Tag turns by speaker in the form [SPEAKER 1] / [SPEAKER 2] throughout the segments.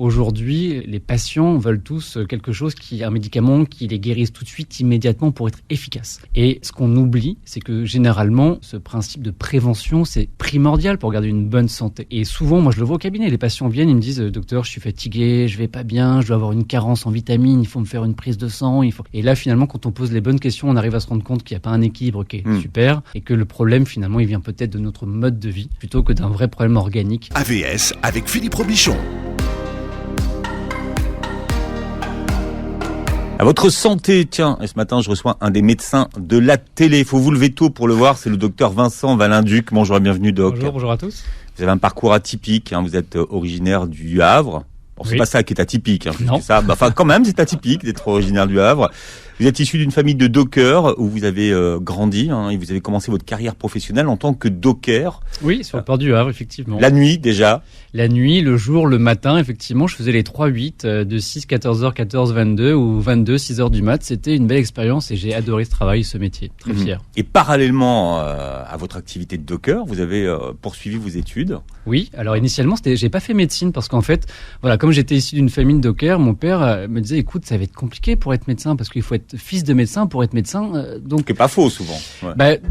[SPEAKER 1] aujourd'hui, les patients veulent tous quelque chose un médicament qui les guérisse tout de suite, immédiatement, pour être efficace. Et ce qu'on oublie, c'est que généralement, ce principe de prévention, c'est primordial pour garder une bonne santé. Et souvent, moi je le vois au cabinet, les patients viennent, ils me disent docteur, je suis fatigué, je vais pas bien, je dois avoir une carence en vitamines, il faut me faire une prise de sang, Et là finalement, quand on pose les bonnes questions, on arrive à se rendre compte qu'il n'y a pas un équilibre qui est super et que le problème finalement, il vient peut-être de notre mode de vie plutôt que d'un vrai problème organique.
[SPEAKER 2] AVS avec Philippe Robichon.
[SPEAKER 3] À votre santé, tiens, et ce matin je reçois un des médecins de la télé. Il faut vous lever tôt pour le voir, c'est le docteur Vincent Valinduc. Bonjour et bienvenue doc.
[SPEAKER 1] Bonjour à tous.
[SPEAKER 3] Vous avez un parcours atypique, vous êtes originaire du Havre. Bon, c'est pas ça qui est atypique,
[SPEAKER 1] non.
[SPEAKER 3] Ça. Quand même, c'est atypique d'être originaire du Havre. Vous êtes issu d'une famille de dockers où vous avez grandi et vous avez commencé votre carrière professionnelle en tant que docker.
[SPEAKER 1] Oui, sur le port du Havre, effectivement.
[SPEAKER 3] La nuit déjà.
[SPEAKER 1] La nuit, le jour, le matin, effectivement, je faisais les 3-8 de 6, 14h, 14, 22 ou 22, 6h du mat. C'était une belle expérience et j'ai adoré ce travail, ce métier. Très fier.
[SPEAKER 3] Et parallèlement à votre activité de docker, vous avez poursuivi vos études.
[SPEAKER 1] Oui, alors initialement, j'ai pas fait médecine parce qu'en fait, voilà, comme j'étais issu d'une famille de dockers, mon père me disait, écoute, ça va être compliqué pour être médecin parce qu'il faut être fils de médecin pour être médecin. Donc,
[SPEAKER 3] c'est pas faux souvent.
[SPEAKER 1] Ouais.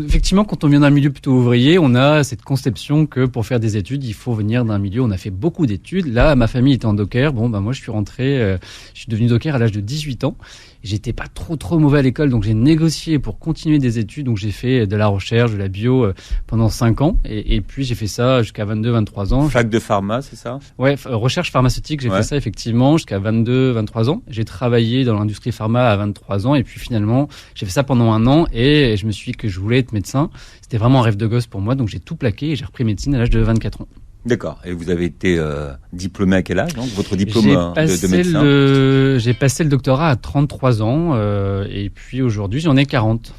[SPEAKER 1] Effectivement, quand on vient d'un milieu plutôt ouvrier, on a cette conception que pour faire des études, il faut venir d'un milieu. On a fait beaucoup d'études. Là, ma famille était en docker. Moi, je suis rentré, je suis devenu docker à l'âge de 18 ans. J'étais pas trop mauvais à l'école, donc j'ai négocié pour continuer des études. Donc j'ai fait de la recherche, de la bio pendant 5 ans. Et puis j'ai fait ça jusqu'à 22, 23 ans.
[SPEAKER 3] Fac de pharma, c'est ça?
[SPEAKER 1] Ouais, recherche pharmaceutique, j'ai fait ça effectivement jusqu'à 22, 23 ans. J'ai travaillé dans l'industrie pharma à 23 ans. Et puis finalement, j'ai fait ça pendant 1 an et je me suis dit que je voulais être médecin. C'était vraiment un rêve de gosse pour moi. Donc j'ai tout plaqué et j'ai repris médecine à l'âge de 24 ans.
[SPEAKER 3] D'accord. Et vous avez été diplômé à quel âge, donc, votre diplôme de médecin?
[SPEAKER 1] J'ai passé le doctorat à 33 ans et puis aujourd'hui j'en ai 40.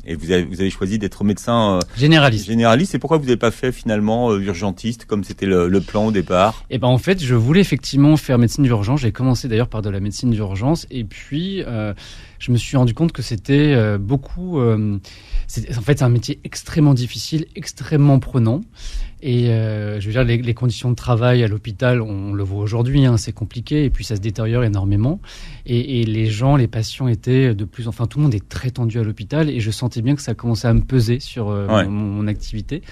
[SPEAKER 3] Et vous avez choisi d'être médecin
[SPEAKER 1] généraliste.
[SPEAKER 3] Et pourquoi vous n'avez pas fait finalement urgentiste comme c'était le plan au départ?
[SPEAKER 1] En fait, je voulais effectivement faire médecine d'urgence. J'ai commencé d'ailleurs par de la médecine d'urgence et puis je me suis rendu compte que c'était beaucoup. En fait, c'est un métier extrêmement difficile, extrêmement prenant. Et je veux dire, les conditions de travail à l'hôpital, on le voit aujourd'hui, c'est compliqué et puis ça se détériore énormément. Et les gens, les patients étaient tout le monde est très tendu à l'hôpital et je sentais bien que ça commençait à me peser sur mon activité.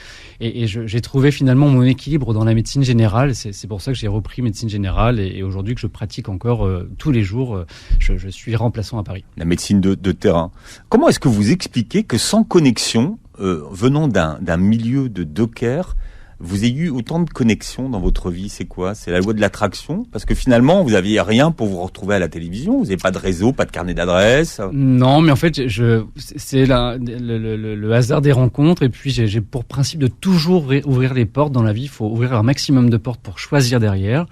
[SPEAKER 1] Et j'ai trouvé finalement mon équilibre dans la médecine générale. C'est pour ça que j'ai repris médecine générale et aujourd'hui que je pratique encore tous les jours. Je suis remplaçant à Paris.
[SPEAKER 3] La médecine de terrain. Comment est-ce que vous expliquez que sans connexion, venant d'un milieu de docker, vous ayez eu autant de connexions dans votre vie? C'est quoi? C'est la loi de l'attraction? Parce que finalement, vous n'aviez rien pour vous retrouver à la télévision. Vous n'avez pas de réseau, pas de carnet d'adresses.
[SPEAKER 1] Non, mais en fait, c'est le hasard des rencontres. Et puis, j'ai pour principe de toujours ouvrir les portes dans la vie. Il faut ouvrir un maximum de portes pour choisir derrière.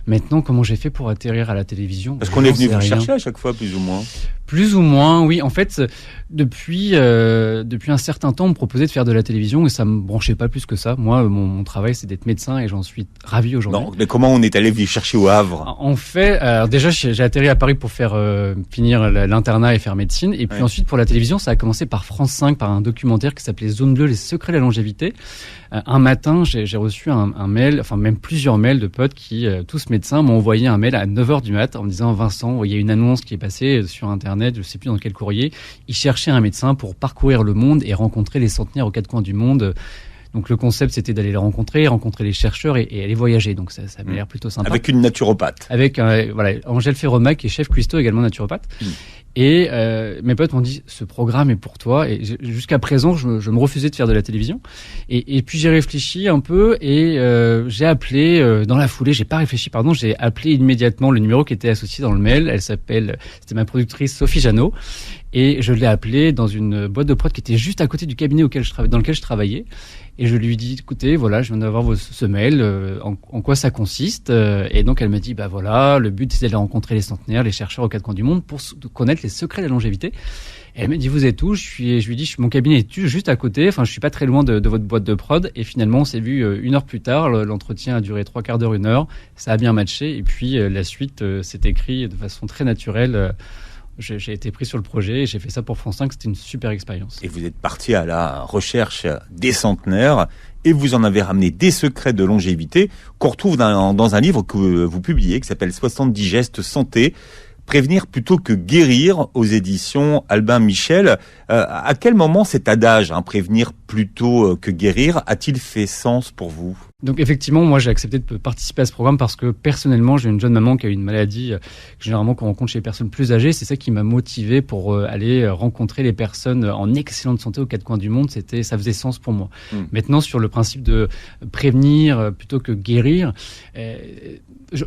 [SPEAKER 1] Maintenant, comment j'ai fait pour atterrir à la télévision?
[SPEAKER 3] Parce qu'on est venu vous chercher à chaque fois, plus ou moins.
[SPEAKER 1] Plus ou moins, oui. En fait, depuis un certain temps, on me proposait de faire de la télévision et ça me branchait pas plus que ça. Moi, mon travail, c'est d'être médecin et j'en suis ravi aujourd'hui.
[SPEAKER 3] Non, mais comment on est allé vous chercher au Havre?
[SPEAKER 1] En fait, alors déjà, j'ai atterri à Paris pour faire finir l'internat et faire médecine. Et puis ensuite, pour la télévision, ça a commencé par France 5, par un documentaire qui s'appelait Zone Bleue, les secrets de la longévité. Un matin, j'ai reçu un mail, enfin même plusieurs mails de potes qui, tous médecins, m'ont envoyé un mail à 9h du mat en me disant « Vincent, il y a une annonce qui est passée sur Internet, je sais plus dans quel courrier. Ils cherchaient un médecin pour parcourir le monde et rencontrer les centenaires aux 4 coins du monde. » Donc le concept, c'était d'aller les rencontrer les chercheurs et aller voyager. Donc ça m'a l'air plutôt sympa.
[SPEAKER 3] Avec une naturopathe.
[SPEAKER 1] Avec Angèle Ferromac, qui est chef cuistot, également naturopathe. Et mes potes m'ont dit, ce programme est pour toi. Et jusqu'à présent, je me refusais de faire de la télévision. Et puis j'ai réfléchi un peu et j'ai appelé dans la foulée. J'ai appelé immédiatement le numéro qui était associé dans le mail. C'était ma productrice Sophie Jeannot. Et je l'ai appelée dans une boîte de prod qui était juste à côté du cabinet dans lequel je travaillais. Et je lui ai dit, écoutez, voilà, je viens d'avoir ce mail, en quoi ça consiste? Et donc elle m'a dit, le but c'est d'aller rencontrer les centenaires, les chercheurs aux 4 coins du monde pour connaître les secrets de la longévité. Et elle m'a dit, vous êtes où? Je lui ai dit, mon cabinet est juste à côté, je suis pas très loin de votre boîte de prod. Et finalement, on s'est vu 1 heure plus tard, l'entretien a duré 3/4 d'heure, 1 heure, ça a bien matché. Et puis la suite s'est écrite de façon très naturelle. J'ai été pris sur le projet et j'ai fait ça pour France 5. C'était une super expérience.
[SPEAKER 3] Et vous êtes parti à la recherche des centenaires et vous en avez ramené des secrets de longévité qu'on retrouve dans un livre que vous publiez qui s'appelle 70 gestes santé. Prévenir plutôt que guérir aux éditions Albin Michel. À quel moment cet adage, prévenir plutôt que guérir, a-t-il fait sens pour vous ?
[SPEAKER 1] Donc effectivement, moi j'ai accepté de participer à ce programme parce que personnellement, j'ai une jeune maman qui a une maladie que généralement qu'on rencontre chez les personnes plus âgées. C'est ça qui m'a motivé pour aller rencontrer les personnes en excellente santé aux quatre coins du monde. Ça faisait sens pour moi. Maintenant, sur le principe de prévenir plutôt que guérir,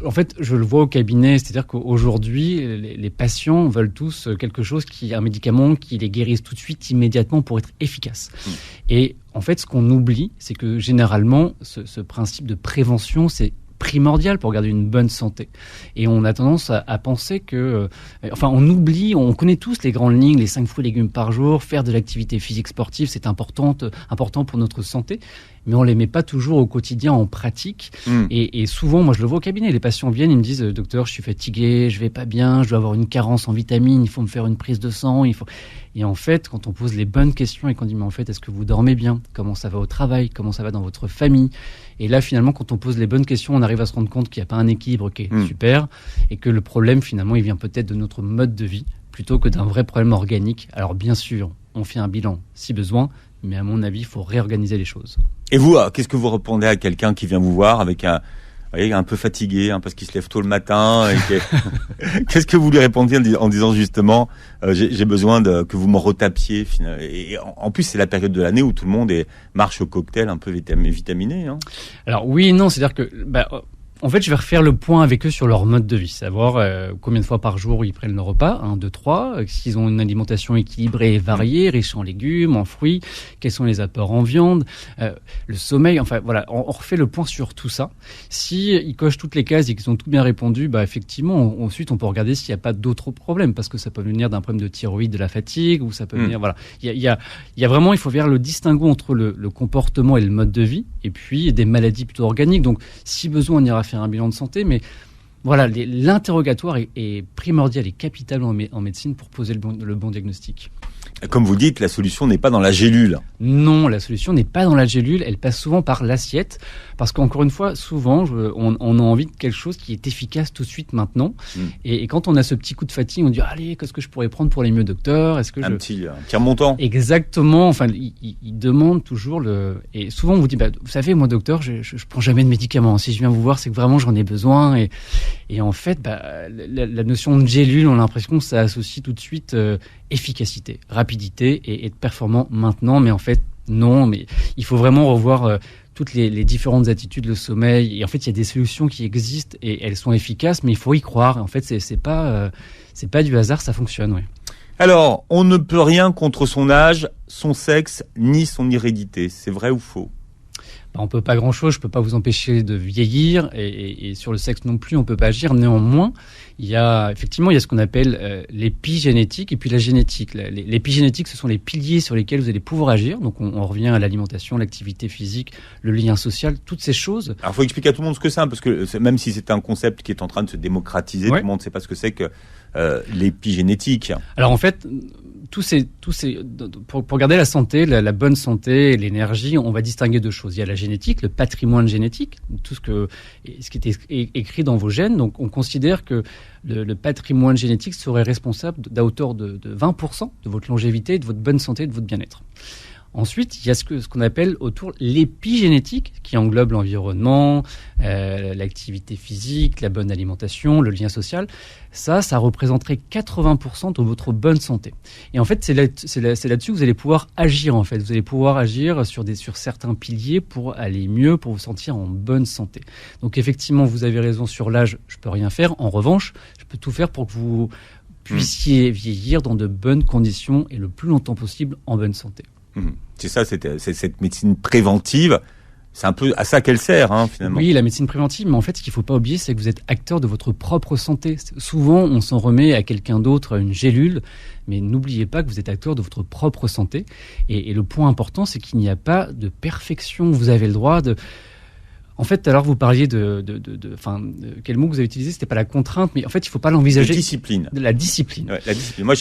[SPEAKER 1] en fait, je le vois au cabinet, c'est-à-dire qu'aujourd'hui, les patients veulent tous un médicament qui les guérisse tout de suite, immédiatement, pour être efficace. Et en fait, ce qu'on oublie, c'est que généralement, ce principe de prévention, c'est primordial pour garder une bonne santé. Et on a tendance à penser que... on oublie, on connaît tous les grandes lignes, les 5 fruits et légumes par jour, faire de l'activité physique sportive, c'est important pour notre santé, mais on les met pas toujours au quotidien en pratique. Et souvent, moi je le vois au cabinet, les patients viennent, ils me disent « Docteur, je suis fatigué, je vais pas bien, je dois avoir une carence en vitamines, il faut me faire une prise de sang, Et en fait, quand on pose les bonnes questions et qu'on dit « Mais en fait, est-ce que vous dormez bien ? Comment ça va au travail ? Comment ça va dans votre famille ?» Et là, finalement, quand on pose les bonnes questions, on arrive à se rendre compte qu'il n'y a pas un équilibre qui est super et que le problème, finalement, il vient peut-être de notre mode de vie plutôt que d'un vrai problème organique. Alors, bien sûr, on fait un bilan si besoin, mais à mon avis, il faut réorganiser les choses.
[SPEAKER 3] Et vous, qu'est-ce que vous répondez à quelqu'un qui vient vous voir avec un peu fatigué, parce qu'il se lève tôt le matin Qu'est-ce que vous lui répondez en disant justement j'ai besoin que vous me retapiez et en plus, c'est la période de l'année où tout le monde marche au cocktail un peu vitaminé.
[SPEAKER 1] Alors oui et non, c'est-à-dire que... En fait, je vais refaire le point avec eux sur leur mode de vie, savoir combien de fois par jour ils prennent le repas, 1, 2, 3, s'ils ont une alimentation équilibrée et variée, riche en légumes, en fruits, quels sont les apports en viande, le sommeil, on refait le point sur tout ça. Si ils cochent toutes les cases et qu'ils ont tout bien répondu, effectivement, ensuite on peut regarder s'il n'y a pas d'autres problèmes, parce que ça peut venir d'un problème de thyroïde, de la fatigue, ou ça peut venir, Il y a vraiment, il faut faire le distinguo entre le comportement et le mode de vie, et puis des maladies plutôt organiques. Donc, si besoin, on ira faire un bilan de santé, mais voilà, l'interrogatoire est primordial et capital en médecine pour poser le bon diagnostic.
[SPEAKER 3] Comme vous dites, la solution n'est pas dans la gélule.
[SPEAKER 1] Non, la solution n'est pas dans la gélule, elle passe souvent par l'assiette, parce qu'encore une fois, souvent, on a envie de quelque chose qui est efficace tout de suite maintenant, et quand on a ce petit coup de fatigue, on dit « Allez, qu'est-ce que je pourrais prendre pour aller mieux, docteur ?»
[SPEAKER 3] Un petit remontant.
[SPEAKER 1] Exactement, ils demandent toujours et souvent on vous dit « Vous savez, moi docteur, je prends jamais de médicaments, si je viens vous voir, c'est que vraiment j'en ai besoin, et en fait, la notion de gélule, on a l'impression que ça associe tout de suite efficacité, rapidité et être performant maintenant, mais en fait non, mais il faut vraiment revoir toutes les différentes attitudes, le sommeil, et en fait il y a des solutions qui existent et elles sont efficaces, mais il faut y croire. En fait c'est pas du hasard, ça fonctionne. Ouais.
[SPEAKER 3] Alors, on ne peut rien contre son âge, son sexe, ni son hérédité, c'est vrai ou faux ?
[SPEAKER 1] On peut pas grand-chose, je peux pas vous empêcher de vieillir, et sur le sexe non plus, on peut pas agir. Néanmoins, il y a ce qu'on appelle l'épigénétique et puis la génétique. L'épigénétique, ce sont les piliers sur lesquels vous allez pouvoir agir. Donc, on revient à l'alimentation, l'activité physique, le lien social, toutes ces choses.
[SPEAKER 3] Alors, il faut expliquer à tout le monde ce que c'est, parce que même si c'est un concept qui est en train de se démocratiser, tout le monde ne sait pas ce que c'est que l'épigénétique. Alors, en fait, pour garder la santé, la bonne santé, l'énergie, on va distinguer deux choses. Il y a la génétique, le patrimoine génétique, tout ce qui est écrit dans vos gènes. Donc, on considère que le patrimoine génétique serait responsable d'à hauteur de 20% de votre longévité, de votre bonne santé, de votre bien-être. Ensuite, il y a ce qu'on appelle autour l'épigénétique, qui englobe l'environnement, l'activité physique, la bonne alimentation, le lien social. Ça représenterait 80% de votre bonne santé. Et en fait, c'est là-dessus que vous allez pouvoir agir. En fait, vous allez pouvoir agir sur certains piliers pour aller mieux, pour vous sentir en bonne santé. Donc, effectivement, vous avez raison sur l'âge. Je peux rien faire. En revanche, je peux tout faire pour que vous puissiez vieillir dans de bonnes conditions et le plus longtemps possible en bonne santé. C'est ça, c'est cette médecine préventive. C'est un peu à ça qu'elle sert, finalement.
[SPEAKER 1] Oui, la médecine préventive, mais en fait, ce qu'il ne faut pas oublier, c'est que vous êtes acteur de votre propre santé. Souvent, on s'en remet à quelqu'un d'autre, à une gélule, mais n'oubliez pas que vous êtes acteur de votre propre santé. Et le point important, c'est qu'il n'y a pas de perfection. Vous avez le droit de... En fait, tout à l'heure, vous parliez quel mot que vous avez utilisé, c'était pas la contrainte, mais en fait, il faut pas l'envisager.
[SPEAKER 3] La discipline.
[SPEAKER 1] De la discipline.
[SPEAKER 3] Ouais, la discipline. Moi,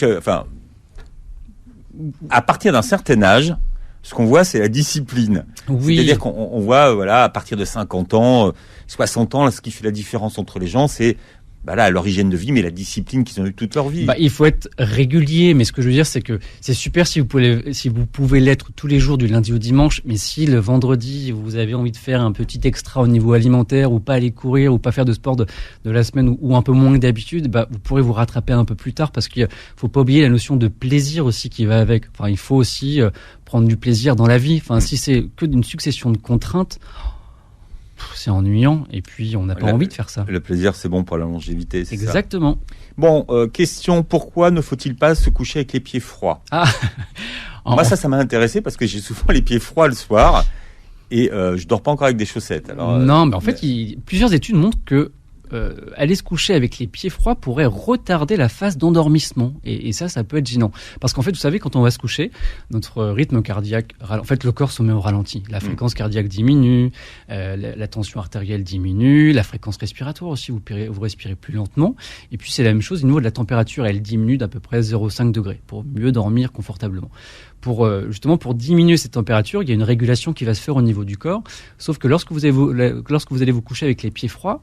[SPEAKER 3] à partir d'un certain âge, ce qu'on voit, c'est la discipline.
[SPEAKER 1] Oui.
[SPEAKER 3] C'est-à-dire qu'on voit, voilà, à partir de 50 ans, 60 ans, là, ce qui fait la différence entre les gens, c'est leur hygiène de vie, mais la discipline qu'ils ont eu toute leur vie.
[SPEAKER 1] Il faut être régulier, mais ce que je veux dire, c'est que c'est super si vous pouvez l'être tous les jours du lundi au dimanche, mais si le vendredi, vous avez envie de faire un petit extra au niveau alimentaire, ou pas aller courir, ou pas faire de sport de la semaine, ou un peu moins que d'habitude, vous pourrez vous rattraper un peu plus tard, parce qu'il faut pas oublier la notion de plaisir aussi qui va avec. Enfin, il faut aussi prendre du plaisir dans la vie. Enfin, si c'est que d'une succession de contraintes, c'est ennuyant, et puis on n'a pas envie de faire ça.
[SPEAKER 3] Le plaisir, c'est bon pour la longévité, c'est
[SPEAKER 1] Exactement.
[SPEAKER 3] ça. Bon, question, pourquoi ne faut-il pas se coucher avec les pieds froids ? Moi, ça m'a intéressé parce que j'ai souvent les pieds froids le soir, et je dors pas encore avec des chaussettes. Alors,
[SPEAKER 1] non, mais en fait, plusieurs études montrent que aller se coucher avec les pieds froids pourrait retarder la phase d'endormissement. Et ça peut être gênant. Parce qu'en fait, vous savez, quand on va se coucher, notre rythme cardiaque, en fait, le corps se met au ralenti. La fréquence cardiaque diminue, la tension artérielle diminue, la fréquence respiratoire aussi, vous respirez plus lentement. Et puis, c'est la même chose au niveau de la température, elle diminue d'à peu près 0,5 degrés pour mieux dormir confortablement. Justement, pour diminuer cette température, il y a une régulation qui va se faire au niveau du corps. Sauf que lorsque vous allez vous coucher avec les pieds froids,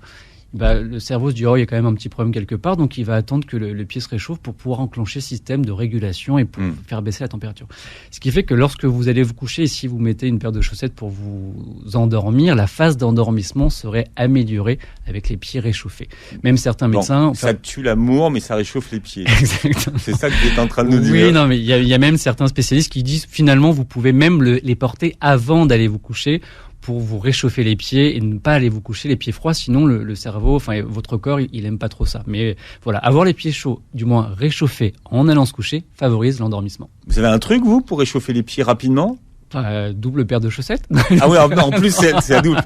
[SPEAKER 1] le cerveau se dit il y a quand même un petit problème quelque part, donc il va attendre que le pied se réchauffe pour pouvoir enclencher le système de régulation et pour faire baisser la température. Ce qui fait que lorsque vous allez vous coucher, si vous mettez une paire de chaussettes pour vous endormir, la phase d'endormissement serait améliorée avec les pieds réchauffés. Même certains médecins...
[SPEAKER 3] Ça tue l'amour, mais ça réchauffe les pieds.
[SPEAKER 1] Exactement.
[SPEAKER 3] C'est ça que vous êtes en train de nous dire.
[SPEAKER 1] Oui, non, mais il y a même certains spécialistes qui disent finalement vous pouvez même les porter avant d'aller vous coucher, pour vous réchauffer les pieds et ne pas aller vous coucher les pieds froids, sinon le cerveau, votre corps, il aime pas trop ça. Mais voilà, avoir les pieds chauds, du moins réchauffés en allant se coucher, favorise l'endormissement.
[SPEAKER 3] Vous avez un truc, vous, pour réchauffer les pieds rapidement ?
[SPEAKER 1] Double paire de chaussettes.
[SPEAKER 3] Ah oui, en plus, c'est à double.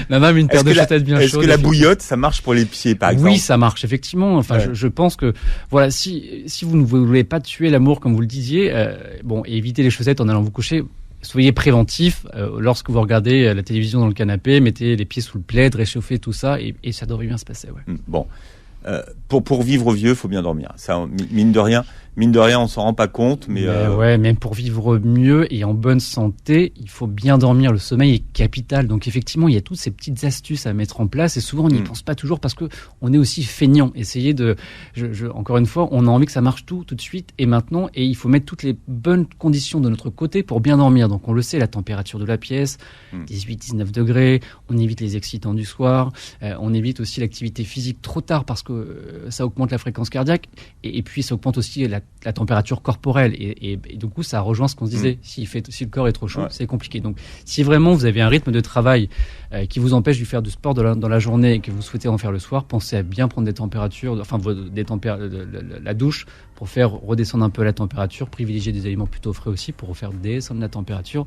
[SPEAKER 1] Même une paire de chaussettes bien chaudes.
[SPEAKER 3] Est-ce que la bouillotte, ça marche pour les pieds, par exemple ?
[SPEAKER 1] Oui, ça marche, effectivement. Je pense que, voilà, si vous ne voulez pas tuer l'amour, comme vous le disiez, évitez les chaussettes en allant vous coucher. Soyez préventif lorsque vous regardez la télévision dans le canapé, mettez les pieds sous le plaid, réchauffez tout ça et ça devrait bien se passer. Ouais.
[SPEAKER 3] Bon, pour vivre vieux, faut bien dormir. Ça, mine de rien, on s'en rend pas compte, mais
[SPEAKER 1] même pour vivre mieux et en bonne santé, il faut bien dormir. Le sommeil est capital. Donc effectivement, il y a toutes ces petites astuces à mettre en place et souvent on n'y pense pas toujours parce que on est aussi feignant. Essayez encore une fois, on a envie que ça marche tout de suite et maintenant, et il faut mettre toutes les bonnes conditions de notre côté pour bien dormir. Donc on le sait, la température de la pièce, 18-19 degrés, on évite les excitants du soir, on évite aussi l'activité physique trop tard parce que ça augmente la fréquence cardiaque et puis ça augmente aussi la température corporelle et du coup ça rejoint ce qu'on se disait, si le corps est trop chaud, c'est compliqué. Donc si vraiment vous avez un rythme de travail qui vous empêche de faire du sport dans la journée et que vous souhaitez en faire le soir, pensez à bien prendre des températures, la douche pour faire redescendre un peu la température, privilégier des aliments plutôt frais aussi pour faire descendre la température,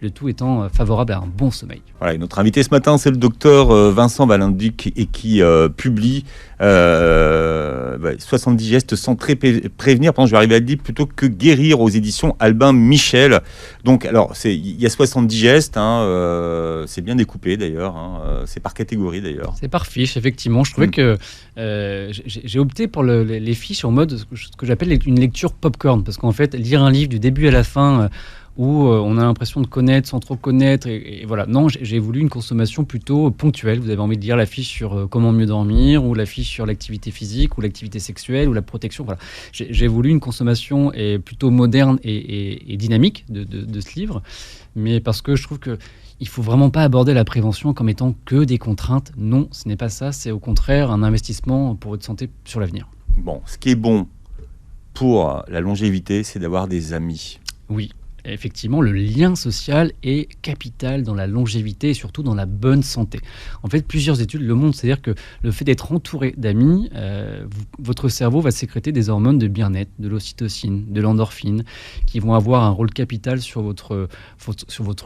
[SPEAKER 1] le tout étant favorable à un bon sommeil. Voilà,
[SPEAKER 3] et notre invité ce matin, c'est le docteur Vincent Valenduc et qui publie 70 gestes sans prévenir, je vais arriver à le dire, plutôt que guérir, aux éditions Albin Michel. Donc, alors, il y a 70 gestes, c'est bien découpé d'ailleurs, c'est par catégorie d'ailleurs.
[SPEAKER 1] C'est par fiche, effectivement. Je trouvais que j'ai opté pour les fiches en mode ce que j'appelle une lecture popcorn, parce qu'en fait, lire un livre du début à la fin, où on a l'impression de connaître sans trop connaître. Et voilà. Non, j'ai voulu une consommation plutôt ponctuelle. Vous avez envie de lire la fiche sur comment mieux dormir, ou la fiche sur l'activité physique, ou l'activité sexuelle, ou la protection. Voilà. J'ai voulu une consommation plutôt moderne et dynamique de ce livre, mais parce que je trouve que il faut vraiment pas aborder la prévention comme étant que des contraintes. Non, ce n'est pas ça. C'est au contraire un investissement pour votre santé sur l'avenir.
[SPEAKER 3] Bon, ce qui est bon pour la longévité, c'est d'avoir des amis.
[SPEAKER 1] Oui. Effectivement, le lien social est capital dans la longévité et surtout dans la bonne santé. En fait, plusieurs études le montrent, c'est-à-dire que le fait d'être entouré d'amis, votre cerveau va sécréter des hormones de bien-être, de l'ocytocine, de l'endorphine, qui vont avoir un rôle capital sur votre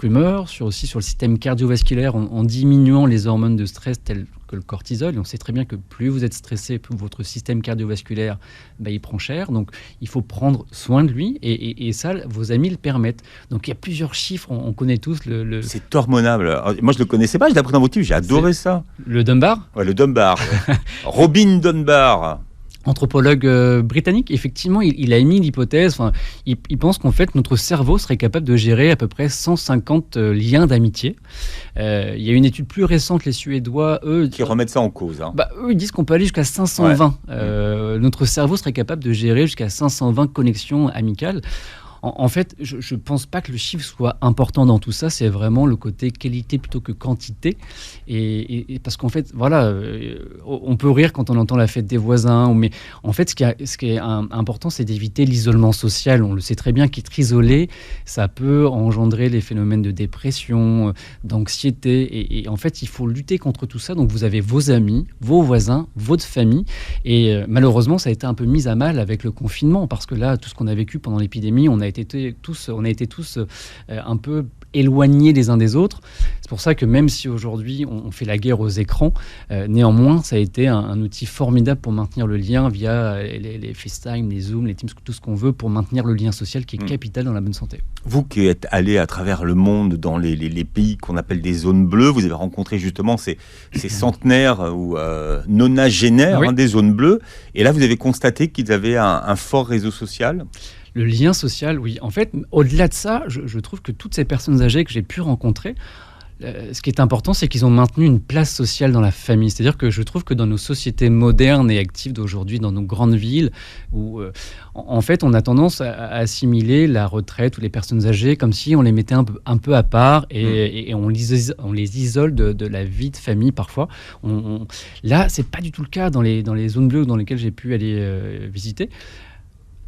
[SPEAKER 1] humeur, aussi sur le système cardiovasculaire, en diminuant les hormones de stress telles que que le cortisol. Et on sait très bien que plus vous êtes stressé, plus votre système cardiovasculaire, il prend cher. Donc, il faut prendre soin de lui. Et ça, vos amis le permettent. Donc, il y a plusieurs chiffres. On connaît tous
[SPEAKER 3] C'est hormonable. Alors, moi, je ne le connaissais pas. Je l'ai appris dans vos livres. J'ai adoré ça.
[SPEAKER 1] Le Dunbar.
[SPEAKER 3] Ouais, le Dunbar. Ouais. Robin Dunbar.
[SPEAKER 1] Anthropologue britannique, effectivement, il a émis l'hypothèse, il pense qu'en fait, notre cerveau serait capable de gérer à peu près 150 liens d'amitié. Il y a une étude plus récente, les Suédois, eux...
[SPEAKER 3] Qui remettent ça en cause. Hein.
[SPEAKER 1] Eux, ils disent qu'on peut aller jusqu'à 520. Ouais. Notre cerveau serait capable de gérer jusqu'à 520 connexions amicales. En fait, je ne pense pas que le chiffre soit important dans tout ça. C'est vraiment le côté qualité plutôt que quantité. Et parce qu'en fait, voilà, on peut rire quand on entend la fête des voisins. Mais en fait, ce qui est important, c'est d'éviter l'isolement social. On le sait très bien qu'être isolé, ça peut engendrer les phénomènes de dépression, d'anxiété. Et en fait, il faut lutter contre tout ça. Donc, vous avez vos amis, vos voisins, votre famille. Et malheureusement, ça a été un peu mis à mal avec le confinement. Parce que là, tout ce qu'on a vécu pendant l'épidémie, on a été tous un peu éloignés les uns des autres. C'est pour ça que même si aujourd'hui on fait la guerre aux écrans, néanmoins ça a été un outil formidable pour maintenir le lien via les FaceTime, les Zoom, les Teams, tout ce qu'on veut pour maintenir le lien social qui est capital dans la bonne santé.
[SPEAKER 3] Vous qui êtes allé à travers le monde dans les pays qu'on appelle des zones bleues, vous avez rencontré justement ces centenaires ou nonagénaires des zones bleues, et là vous avez constaté qu'ils avaient un fort réseau social.
[SPEAKER 1] Le lien social, oui. En fait, au-delà de ça, je trouve que toutes ces personnes âgées que j'ai pu rencontrer, ce qui est important, c'est qu'ils ont maintenu une place sociale dans la famille. C'est-à-dire que je trouve que dans nos sociétés modernes et actives d'aujourd'hui, dans nos grandes villes, où en fait on a tendance à assimiler la retraite ou les personnes âgées comme si on les mettait un peu à part et on les isole de la vie de famille parfois. Là, c'est pas du tout le cas dans les zones bleues dans lesquelles j'ai pu aller visiter.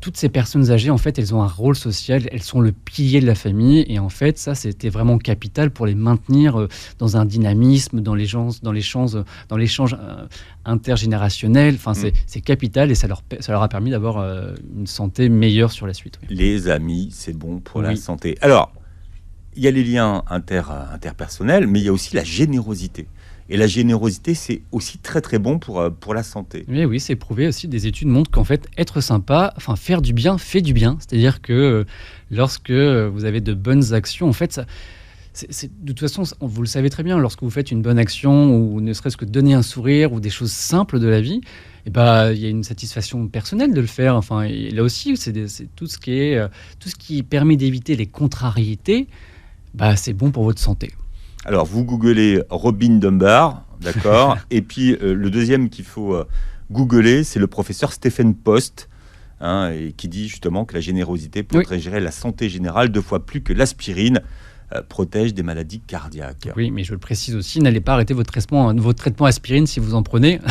[SPEAKER 1] Toutes ces personnes âgées, en fait, elles ont un rôle social, elles sont le pilier de la famille. Et en fait, ça, c'était vraiment capital pour les maintenir dans un dynamisme, dans l'échange intergénérationnel. Enfin, c'est capital et ça leur a permis d'avoir une santé meilleure sur la suite. Oui.
[SPEAKER 3] Les amis, c'est bon pour la santé. Alors, il y a les liens interpersonnels, mais il y a aussi la générosité. Et la générosité, c'est aussi très très bon pour la santé.
[SPEAKER 1] Oui, c'est prouvé aussi. Des études montrent qu'en fait, être sympa, faire du bien, fait du bien. C'est-à-dire que lorsque vous avez de bonnes actions, en fait, ça, de toute façon, vous le savez très bien, lorsque vous faites une bonne action ou ne serait-ce que donner un sourire ou des choses simples de la vie, il y a une satisfaction personnelle de le faire. Et là aussi, c'est tout ce qui permet d'éviter les contrariétés. C'est bon pour votre santé.
[SPEAKER 3] Alors, vous googlez Robin Dunbar, d'accord. Et puis, le deuxième qu'il faut googler, c'est le professeur Stephen Post, et qui dit justement que la générosité protégerait la santé générale 2 fois plus que l'aspirine, protège des maladies cardiaques.
[SPEAKER 1] Oui, mais je le précise aussi, n'allez pas arrêter votre traitement aspirine si vous en prenez.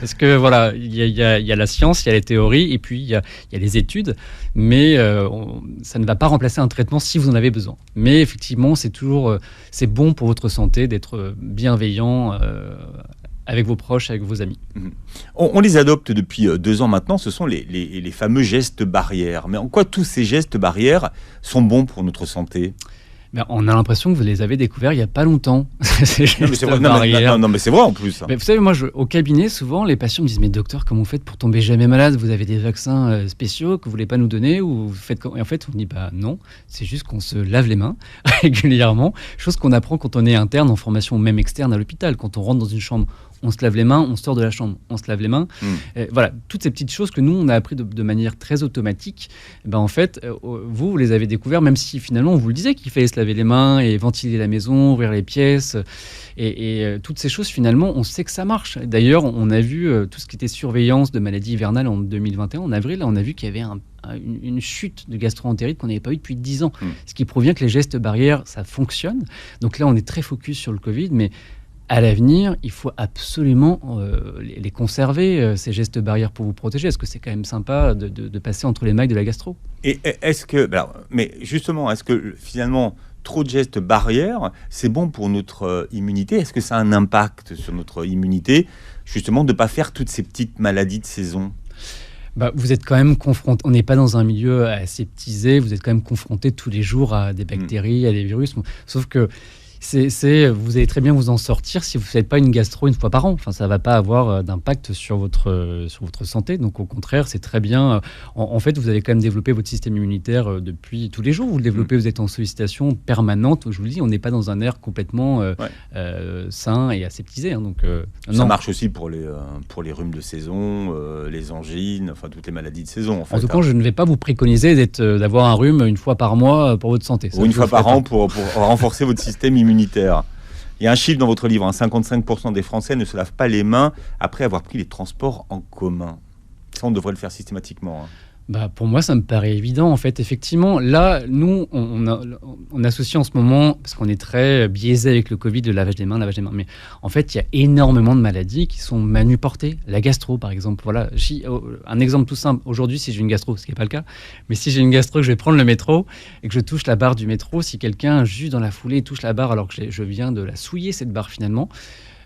[SPEAKER 1] Parce que voilà, il y a la science, il y a les théories, et puis il y a les études, mais ça ne va pas remplacer un traitement si vous en avez besoin. Mais effectivement, c'est bon pour votre santé d'être bienveillant avec vos proches, avec vos amis.
[SPEAKER 3] On les adopte depuis 2 ans maintenant, ce sont les fameux gestes barrières. Mais en quoi tous ces gestes barrières sont bons pour notre santé ?
[SPEAKER 1] On a l'impression que vous les avez découverts il n'y a pas longtemps.
[SPEAKER 3] Non, mais c'est vrai en plus.
[SPEAKER 1] Mais vous savez, moi, au cabinet, souvent, les patients me disent « Mais docteur, comment vous faites pour tomber jamais malade ? Vous avez des vaccins spéciaux que vous ne voulez pas nous donner ?» ou vous faites... Et en fait, on dit « Non, c'est juste qu'on se lave les mains régulièrement. » Chose qu'on apprend quand on est interne en formation, ou même externe à l'hôpital. Quand on rentre dans une chambre, on se lave les mains, on sort de la chambre, on se lave les mains. Voilà, toutes ces petites choses que nous, on a appris de manière très automatique, en fait, vous les avez découvertes, même si finalement, on vous le disait qu'il fallait se laver les mains et ventiler la maison, ouvrir les pièces. Et toutes ces choses, finalement, on sait que ça marche. D'ailleurs, on a vu tout ce qui était surveillance de maladies hivernales en 2021, en avril, là, on a vu qu'il y avait une chute de gastro-entérite qu'on n'avait pas eu depuis 10 ans. Ce qui provient que les gestes barrières, ça fonctionne. Donc là, on est très focus sur le Covid, mais à l'avenir, il faut absolument les conserver, ces gestes barrières pour vous protéger. Est-ce que c'est quand même sympa de passer entre les mailles de la gastro ?
[SPEAKER 3] Et est-ce que, mais justement, est-ce que finalement, trop de gestes barrières, c'est bon pour notre immunité ? Est-ce que ça a un impact sur notre immunité, justement, de ne pas faire toutes ces petites maladies de saison ?
[SPEAKER 1] Vous êtes quand même confronté, on n'est pas dans un milieu aseptisé, vous êtes quand même confronté tous les jours à des bactéries, à des virus, sauf que vous allez très bien vous en sortir si vous ne faites pas une gastro une fois par an. Enfin, ça ne va pas avoir d'impact sur votre santé. Donc, au contraire, c'est très bien. En fait, vous allez quand même développer votre système immunitaire depuis tous les jours. Vous le développez, vous êtes en sollicitation permanente. Je vous le dis, on n'est pas dans un air complètement sain et aseptisé. Hein, donc,
[SPEAKER 3] ça marche aussi pour les rhumes de saison, les angines, enfin toutes les maladies de saison.
[SPEAKER 1] En tout cas, je ne vais pas vous préconiser d'avoir un rhume une fois par mois pour votre santé.
[SPEAKER 3] Ou une fois par an pour renforcer votre système immunitaire. Il y a un chiffre dans votre livre, 55% des Français ne se lavent pas les mains après avoir pris les transports en commun. Ça, on devrait le faire systématiquement.
[SPEAKER 1] Pour moi, ça me paraît évident. En fait, effectivement, là, nous, on associe en ce moment, parce qu'on est très biaisé avec le Covid, le lavage des mains. Mais en fait, il y a énormément de maladies qui sont manuportées. La gastro, par exemple. Voilà. Un exemple tout simple. Aujourd'hui, si j'ai une gastro, ce qui n'est pas le cas, mais si j'ai une gastro, que je vais prendre le métro et que je touche la barre du métro, si quelqu'un, juste dans la foulée, touche la barre alors que je viens de la souiller, cette barre, finalement,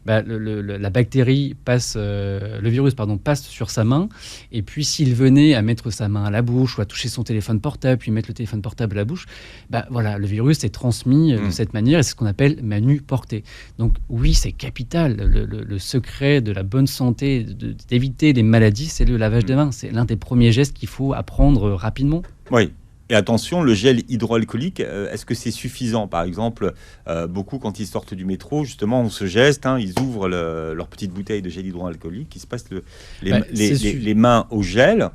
[SPEAKER 1] la bactérie passe, le virus passe sur sa main, et puis s'il venait à mettre sa main à la bouche ou à toucher son téléphone portable, puis mettre le téléphone portable à la bouche, le virus est transmis de cette manière, et c'est ce qu'on appelle manuporté. Donc oui, c'est capital. Le secret de la bonne santé, d'éviter les maladies, c'est le lavage des mains. C'est l'un des premiers gestes qu'il faut apprendre rapidement.
[SPEAKER 3] Oui. Et attention, le gel hydroalcoolique, est-ce que c'est suffisant ? Par exemple, beaucoup, quand ils sortent du métro, justement, on se geste, ils ouvrent leur petite bouteille de gel hydroalcoolique, ils se passent les mains au gel.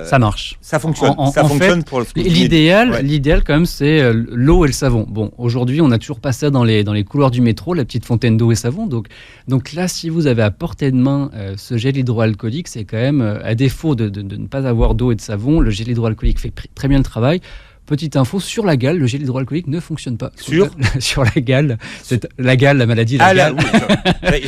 [SPEAKER 1] Ça marche.
[SPEAKER 3] Ça fonctionne. Ça
[SPEAKER 1] fonctionne
[SPEAKER 3] pour le
[SPEAKER 1] l'idéal quand même, c'est l'eau et le savon. Bon, aujourd'hui, on n'a toujours pas ça dans les couloirs du métro, la petite fontaine d'eau et savon. Donc là, si vous avez à portée de main ce gel hydroalcoolique, c'est quand même, à défaut de ne pas avoir d'eau et de savon, le gel hydroalcoolique fait très bien le travail. Petite info, sur la gale, le gel hydroalcoolique ne fonctionne pas. Sur la gale. C'est la gale, la maladie, la gale.
[SPEAKER 3] Oui,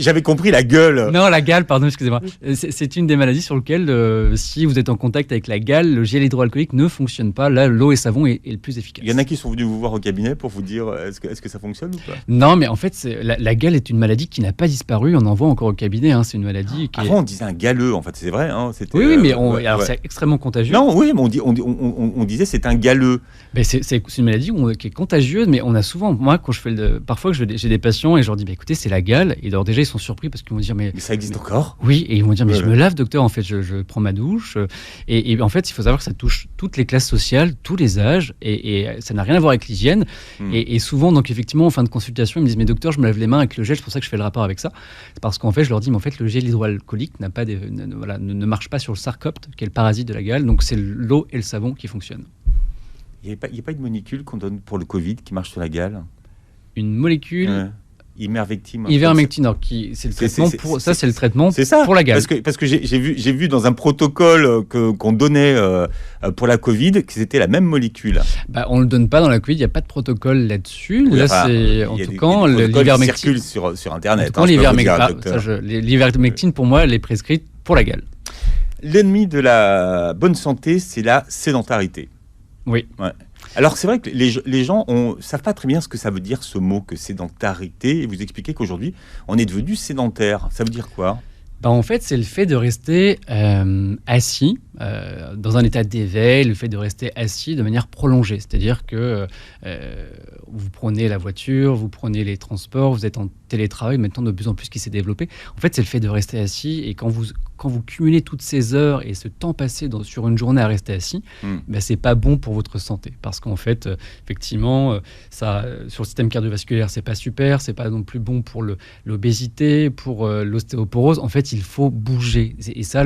[SPEAKER 3] j'avais compris la gueule.
[SPEAKER 1] Non, la gale, pardon, excusez-moi. C'est une des maladies sur lesquelles, si vous êtes en contact avec la gale, le gel hydroalcoolique ne fonctionne pas. Là, l'eau et savon est le plus efficace.
[SPEAKER 3] Il y en a qui sont venus vous voir au cabinet pour vous dire est-ce que ça fonctionne ou pas ?
[SPEAKER 1] Non, mais en fait, la gale est une maladie qui n'a pas disparu. On en voit encore au cabinet. C'est une maladie qui
[SPEAKER 3] Avant, on disait un galeux, en fait, c'est vrai.
[SPEAKER 1] Oui, mais c'est extrêmement contagieux.
[SPEAKER 3] Non, oui, mais on disait c'est un galeux.
[SPEAKER 1] Mais c'est une maladie qui est contagieuse, mais on a souvent, moi, quand parfois j'ai des patients et je leur dis, écoutez, c'est la gale. Et alors déjà, ils sont surpris parce qu'ils vont dire, mais
[SPEAKER 3] ça existe encore ?
[SPEAKER 1] Oui, et ils vont dire, mais je me lave, docteur, en fait, je prends ma douche. Et en fait, il faut savoir que ça touche toutes les classes sociales, tous les âges, et ça n'a rien à voir avec l'hygiène. Et souvent, donc effectivement, en fin de consultation, ils me disent, mais docteur, je me lave les mains avec le gel, c'est pour ça que je fais le rapport avec ça. C'est parce qu'en fait, je leur dis, mais en fait, le gel hydroalcoolique ne marche pas sur le sarcopte, qui est le parasite de la gale, donc c'est l'eau et le savon qui fonctionnent.
[SPEAKER 3] Il n'y a pas une molécule qu'on donne pour le Covid qui marche sur la gale ?
[SPEAKER 1] Une molécule
[SPEAKER 3] Ivermectine.
[SPEAKER 1] Ivermectine, c'est le traitement c'est le traitement pour la gale.
[SPEAKER 3] Parce que j'ai vu dans un protocole qu'on donnait pour la Covid que c'était la même molécule.
[SPEAKER 1] On le donne pas dans la Covid, il y a pas de protocole là-dessus.
[SPEAKER 3] Oui,
[SPEAKER 1] là, c'est en tout cas
[SPEAKER 3] l'ivermectine circule sur internet.
[SPEAKER 1] L'ivermectine pour moi, elle est prescrite pour la gale.
[SPEAKER 3] L'ennemi de la bonne santé, c'est la sédentarité.
[SPEAKER 1] Oui.
[SPEAKER 3] Ouais. Alors c'est vrai que les gens ne savent pas très bien ce que ça veut dire ce mot que sédentarité, et vous expliquez qu'aujourd'hui on est devenu sédentaire. Ça veut dire quoi ?
[SPEAKER 1] En fait, c'est le fait de rester assis dans un état d'éveil, le fait de rester assis de manière prolongée. C'est-à-dire que vous prenez la voiture, vous prenez les transports, vous êtes en télétravail, maintenant de plus en plus qui s'est développé. En fait, c'est le fait de rester assis, et quand vous cumulez toutes ces heures et ce temps passé sur une journée à rester assis, c'est pas bon pour votre santé. Parce qu'en fait, effectivement, ça, sur le système cardiovasculaire, c'est pas super, c'est pas non plus bon pour l'obésité, pour l'ostéoporose. En fait, il faut bouger. Et ça,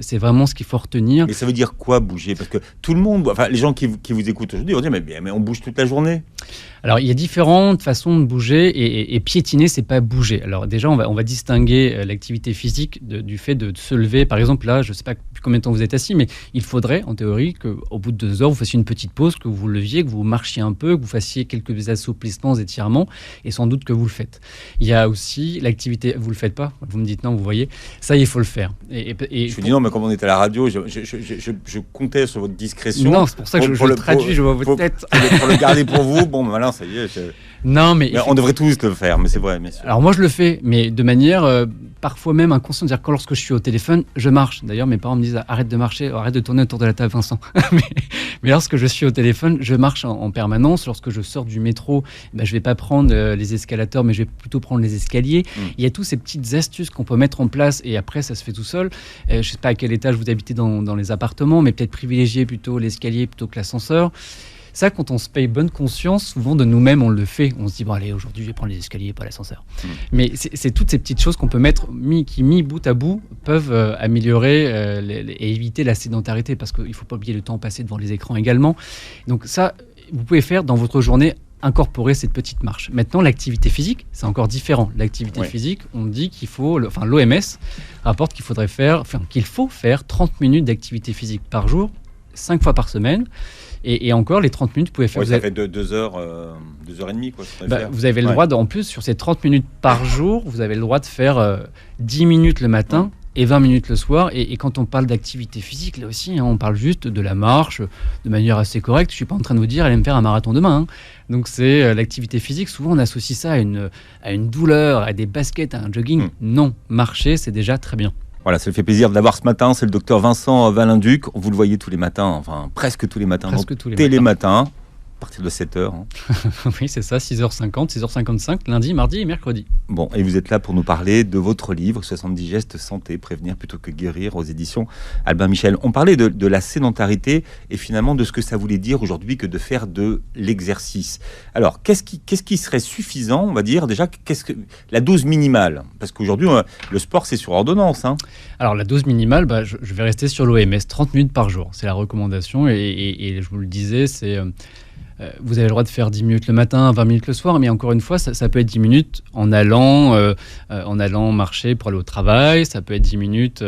[SPEAKER 1] c'est vraiment ce qu'il faut retenir.
[SPEAKER 3] Et ça veut dire quoi, bouger ? Parce que tout le monde, les gens qui vous écoutent aujourd'hui vont dire mais on bouge toute la journée.
[SPEAKER 1] Alors, il y a différentes façons de bouger, et piétiner, c'est pas bouger. Alors déjà, on va distinguer l'activité physique du fait de se lever. Par exemple, là, je sais pas depuis combien de temps vous êtes assis, mais il faudrait, en théorie, qu'au bout de 2 heures, vous fassiez une petite pause, que vous vous leviez, que vous marchiez un peu, que vous fassiez quelques assouplissements, étirements, et sans doute que vous le faites. Il y a aussi l'activité... Vous le faites pas ? Vous me dites non, vous voyez. Ça, il faut le faire.
[SPEAKER 3] Je vous dis non, mais comme on est à la radio, je comptais sur votre discrétion.
[SPEAKER 1] Non, c'est pour ça que je le traduis, je vois votre tête.
[SPEAKER 3] Pour le garder pour vous, bon, maintenant, ça y est...
[SPEAKER 1] Non, mais
[SPEAKER 3] On devrait tous le faire, mais c'est vrai. Bien sûr.
[SPEAKER 1] alors moi je le fais, mais de manière parfois même inconsciente. C'est-à-dire que lorsque je suis au téléphone, je marche. D'ailleurs, mes parents me disent arrête de marcher, arrête de tourner autour de la table, Vincent. mais lorsque je suis au téléphone, je marche en permanence. Lorsque je sors du métro, je vais pas prendre les escalators, mais je vais plutôt prendre les escaliers. Il y a toutes ces petites astuces qu'on peut mettre en place et après ça se fait tout seul. Je sais pas à quel étage vous habitez dans les appartements, mais peut-être privilégier plutôt l'escalier plutôt que l'ascenseur. Ça, quand on se paye bonne conscience, souvent de nous-mêmes, on le fait. On se dit, bon allez, aujourd'hui, je vais prendre les escaliers, pas l'ascenseur. Mais c'est toutes ces petites choses qu'on peut mettre, qui mis bout à bout, peuvent améliorer et éviter la sédentarité, parce qu'il ne faut pas oublier le temps passé devant les écrans également. Donc ça, vous pouvez faire dans votre journée, incorporer cette petite marche. Maintenant, l'activité physique, c'est encore différent. L'activité physique, on dit qu'il faut, l'OMS rapporte qu'il faut faire 30 minutes d'activité physique par jour, 5 fois par semaine. Et encore, les 30 minutes, vous pouvez faire...
[SPEAKER 3] ça fait 2 heures, 2 heures et demie. Quoi,
[SPEAKER 1] vous avez le droit, en plus, sur ces 30 minutes par jour, vous avez le droit de faire 10 minutes le matin et 20 minutes le soir. Et quand on parle d'activité physique, là aussi, on parle juste de la marche de manière assez correcte. Je ne suis pas en train de vous dire, allez me faire un marathon demain. Donc c'est l'activité physique. Souvent, on associe ça à une douleur, à des baskets, à un jogging. Non, marcher, c'est déjà très bien.
[SPEAKER 3] Voilà, ça me fait plaisir de l'avoir ce matin. C'est le docteur Vincent Valenduc. Vous le voyez tous les matins, enfin presque tous les matins.
[SPEAKER 1] Presque tous les
[SPEAKER 3] Télématin, à partir de 7h.
[SPEAKER 1] Oui, c'est ça, 6h50, 6h55, lundi, mardi et mercredi.
[SPEAKER 3] Bon, et vous êtes là pour nous parler de votre livre, 70 gestes santé, prévenir plutôt que guérir, aux éditions Albin Michel. On parlait de la sédentarité et finalement de ce que ça voulait dire aujourd'hui que de faire de l'exercice. Alors, qu'est-ce qui serait suffisant, on va dire, déjà, la dose minimale? Parce qu'aujourd'hui, le sport, c'est sur ordonnance.
[SPEAKER 1] Alors, la dose minimale, je vais rester sur l'OMS, 30 minutes par jour. C'est la recommandation et je vous le disais, c'est... vous avez le droit de faire 10 minutes le matin, 20 minutes le soir, mais encore une fois, ça peut être 10 minutes en allant marcher pour aller au travail, ça peut être 10 minutes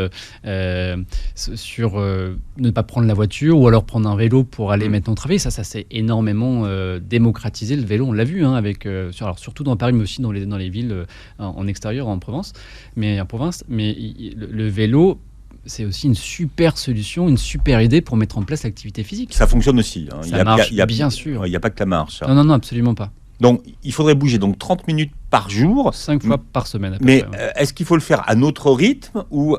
[SPEAKER 1] sur ne pas prendre la voiture ou alors prendre un vélo pour aller maintenant au travail. Ça c'est énormément démocratisé, le vélo, on l'a vu, alors surtout dans Paris, mais aussi dans les villes en extérieur, en province. Mais le vélo... c'est aussi une super solution, une super idée pour mettre en place l'activité physique.
[SPEAKER 3] Ça fonctionne aussi.
[SPEAKER 1] Ça marche, bien sûr.
[SPEAKER 3] Il n'y a pas que la marche.
[SPEAKER 1] Non, absolument pas.
[SPEAKER 3] Donc, il faudrait bouger 30 minutes par jour.
[SPEAKER 1] 5 fois par semaine.
[SPEAKER 3] Mais est-ce qu'il faut le faire à notre rythme ou